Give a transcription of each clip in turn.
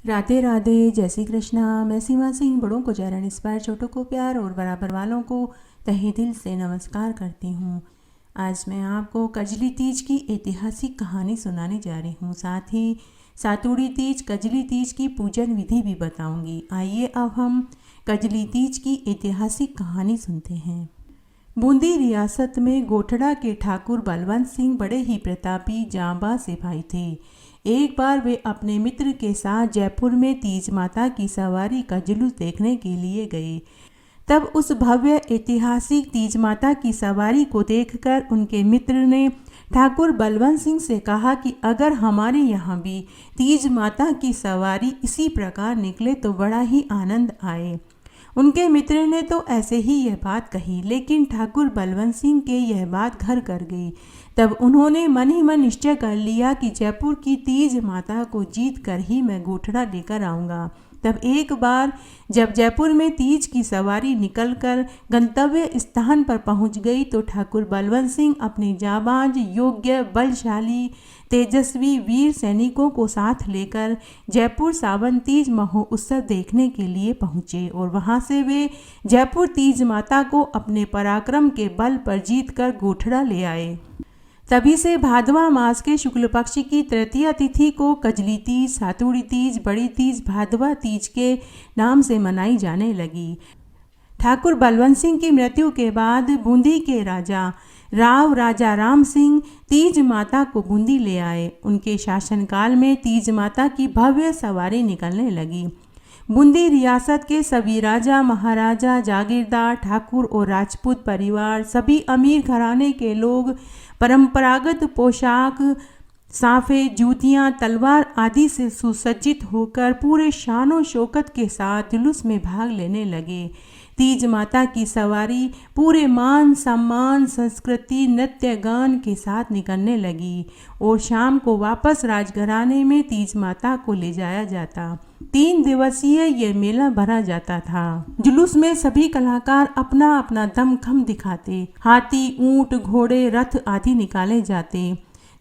राधे राधे, जय श्री कृष्णा। मैं सीमा सिंह बड़ों को चरण स्पर्श, छोटों को प्यार और बराबर वालों को तहे दिल से नमस्कार करती हूँ। आज मैं आपको कजली तीज की ऐतिहासिक कहानी सुनाने जा रही हूँ। साथ ही सातुड़ी तीज, कजली तीज की पूजन विधि भी बताऊंगी। आइए अब हम कजली तीज की ऐतिहासिक कहानी सुनते हैं। बूंदी रियासत में गोठड़ा के ठाकुर बलवंत सिंह बड़े ही प्रतापी जांबाज सिपाही थे। एक बार वे अपने मित्र के साथ जयपुर में तीज माता की सवारी का जुलूस देखने के लिए गए। तब उस भव्य ऐतिहासिक तीज माता की सवारी को देखकर उनके मित्र ने ठाकुर बलवंत सिंह से कहा कि अगर हमारे यहाँ भी तीज माता की सवारी इसी प्रकार निकले तो बड़ा ही आनंद आए। उनके मित्र ने तो ऐसे ही यह बात कही, लेकिन ठाकुर बलवंत सिंह के यह बात घर कर गई। तब उन्होंने मन ही मन निश्चय कर लिया कि जयपुर की तीज माता को जीत कर ही मैं गोठड़ा लेकर आऊँगा। तब एक बार जब जयपुर में तीज की सवारी निकलकर गंतव्य स्थान पर पहुंच गई तो ठाकुर बलवंत सिंह अपने जाबाज, योग्य, बलशाली, तेजस्वी वीर सैनिकों को साथ लेकर जयपुर सावन तीज महोत्सव देखने के लिए पहुंचे और वहां से वे जयपुर तीज माता को अपने पराक्रम के बल पर जीतकर गोठड़ा ले आए। तभी से भादवा मास के शुक्ल पक्ष की तृतीया तिथि को कजली तीज, सातुड़ी तीज, बड़ी तीज, भादवा तीज के नाम से मनाई जाने लगी। ठाकुर बलवंत सिंह की मृत्यु के बाद बूंदी के राजा राम सिंह तीज माता को बूंदी ले आए। उनके शासनकाल में तीज माता की भव्य सवारी निकलने लगी। बूंदी रियासत के सभी राजा, महाराजा, जागीरदार, ठाकुर और राजपूत परिवार, सभी अमीर घराने के लोग परंपरागत पोशाक, साफे, जूतियां, तलवार आदि से सुसज्जित होकर पूरे शानो शौकत के साथ जुलूस में भाग लेने लगे। तीज माता की सवारी पूरे मान सम्मान, संस्कृति, नृत्य गान के साथ निकलने लगी और शाम को वापस राजघराने में तीज माता को ले जाया जाता। 3 दिवसीय ये मेला भरा जाता था। जुलूस में सभी कलाकार अपना अपना दमखम दिखाते। हाथी, ऊंट, घोड़े, रथ आदि निकाले जाते।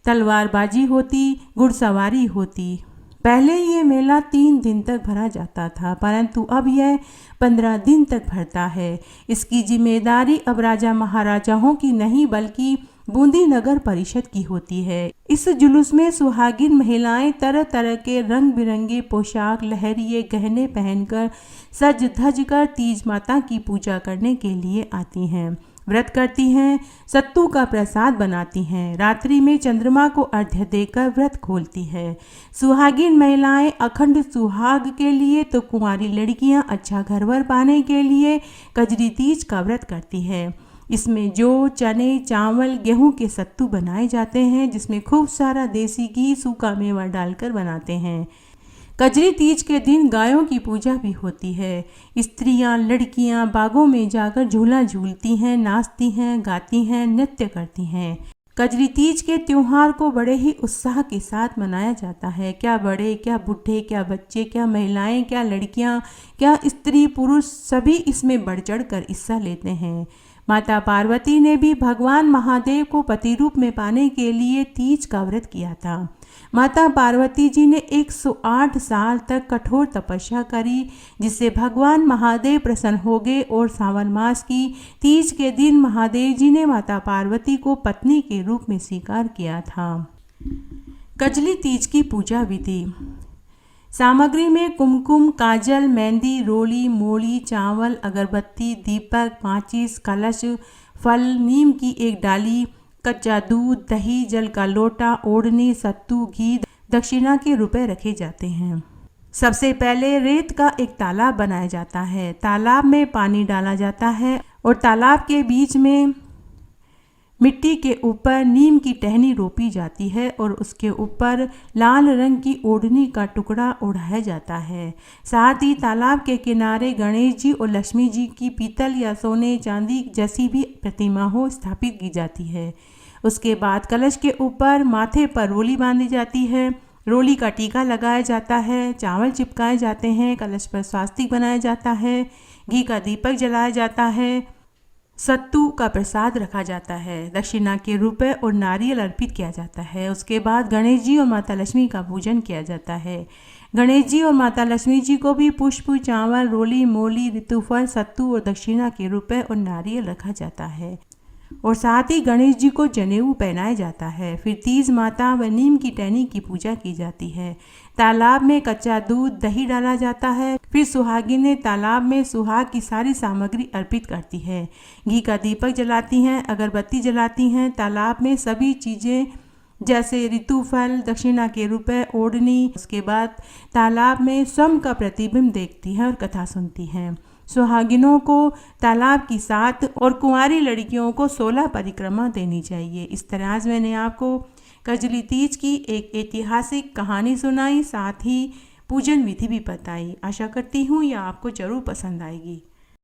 तलवारबाजी होती, घुड़सवारी होती। पहले ये मेला 3 दिन तक भरा जाता था, परंतु अब यह 15 दिन तक भरता है। इसकी जिम्मेदारी अब राजा महाराजाओं की नहीं बल्कि बूंदी नगर परिषद की होती है। इस जुलूस में सुहागिन महिलाएं तरह तरह के रंग बिरंगे पोशाक, लहरिए गहने पहनकर सज धज कर तीज माता की पूजा करने के लिए आती हैं। व्रत करती हैं, सत्तू का प्रसाद बनाती हैं, रात्रि में चंद्रमा को अर्घ्य देकर व्रत खोलती है। सुहागिन महिलाएं अखंड सुहाग के लिए तो कुंवारी लड़कियां अच्छा घरवर पाने के लिए कजरी तीज का व्रत करती है। इसमें जौ, चने, चावल, गेहूं के सत्तू बनाए जाते हैं, जिसमें खूब सारा देसी घी, सूखा मेवा डालकर बनाते हैं। कजरी तीज के दिन गायों की पूजा भी होती है। स्त्रियां, लड़कियां बागों में जाकर झूला झूलती हैं, नाचती हैं, गाती हैं, नृत्य करती हैं। कजरी तीज के त्योहार को बड़े ही उत्साह के साथ मनाया जाता है। क्या बड़े, क्या बूढ़े, क्या बच्चे, क्या महिलाएं, क्या लड़कियां, क्या स्त्री पुरुष, सभी इसमें बढ़ चढ़ कर हिस्सा लेते हैं। माता पार्वती ने भी भगवान महादेव को पति रूप में पाने के लिए तीज का व्रत किया था। माता पार्वती जी ने 108 साल तक कठोर तपस्या करी, जिससे भगवान महादेव प्रसन्न हो गए और सावन मास की तीज के दिन महादेव जी ने माता पार्वती को पत्नी के रूप में स्वीकार किया था। कजली तीज की पूजा विधि। सामग्री में कुमकुम, काजल, मेहंदी, रोली, मोली, चावल, अगरबत्ती, दीपक, माचिस, कलश, फल, नीम की एक डाली, कच्चा दूध, दही, जल का लोटा, ओढ़नी, सत्तू, घी, दक्षिणा के रुपए रखे जाते हैं। सबसे पहले रेत का एक तालाब बनाया जाता है। तालाब में पानी डाला जाता है और तालाब के बीच में मिट्टी के ऊपर नीम की टहनी रोपी जाती है और उसके ऊपर लाल रंग की ओढ़नी का टुकड़ा ओढ़ाया जाता है। साथ ही तालाब के किनारे गणेश जी और लक्ष्मी जी की पीतल या सोने चांदी जैसी भी प्रतिमा हो स्थापित की जाती है। उसके बाद कलश के ऊपर माथे पर रोली बांधी जाती है। रोली का टीका लगाया जाता है, चावल चिपकाए जाते हैं, कलश पर स्वास्तिक बनाया जाता है, घी का दीपक जलाया जाता है, सत्तू का प्रसाद रखा जाता है, दक्षिणा के रुपए और नारियल अर्पित किया जाता है। उसके बाद गणेश जी और माता लक्ष्मी का पूजन किया जाता है। गणेश जी और माता लक्ष्मी जी को भी पुष्प, चावल, रोली, मोली, ऋतुफल, सत्तू और दक्षिणा के रूप में और नारियल रखा जाता है। और साथ ही गणेश जी को जनेऊ पहनाया जाता है। फिर तीज माता व नीम की टहनी की पूजा की जाती है। तालाब में कच्चा दूध, दही डाला जाता है। फिर सुहागिनें तालाब में सुहाग की सारी सामग्री अर्पित करती है। घी का दीपक जलाती हैं, अगरबत्ती जलाती हैं। तालाब में सभी चीज़ें जैसे ऋतुफल, दक्षिणा के रुपए, ओढ़नी। उसके बाद तालाब में स्वयं का प्रतिबिंब देखती हैं और कथा सुनती हैं। सुहागिनों को तालाब की 7 और कुंवारी लड़कियों को 16 परिक्रमा देनी चाहिए। इस तरह आज मैंने आपको कजली तीज की एक ऐतिहासिक कहानी सुनाई, साथ ही पूजन विधि भी बताई। आशा करती हूँ यह आपको ज़रूर पसंद आएगी।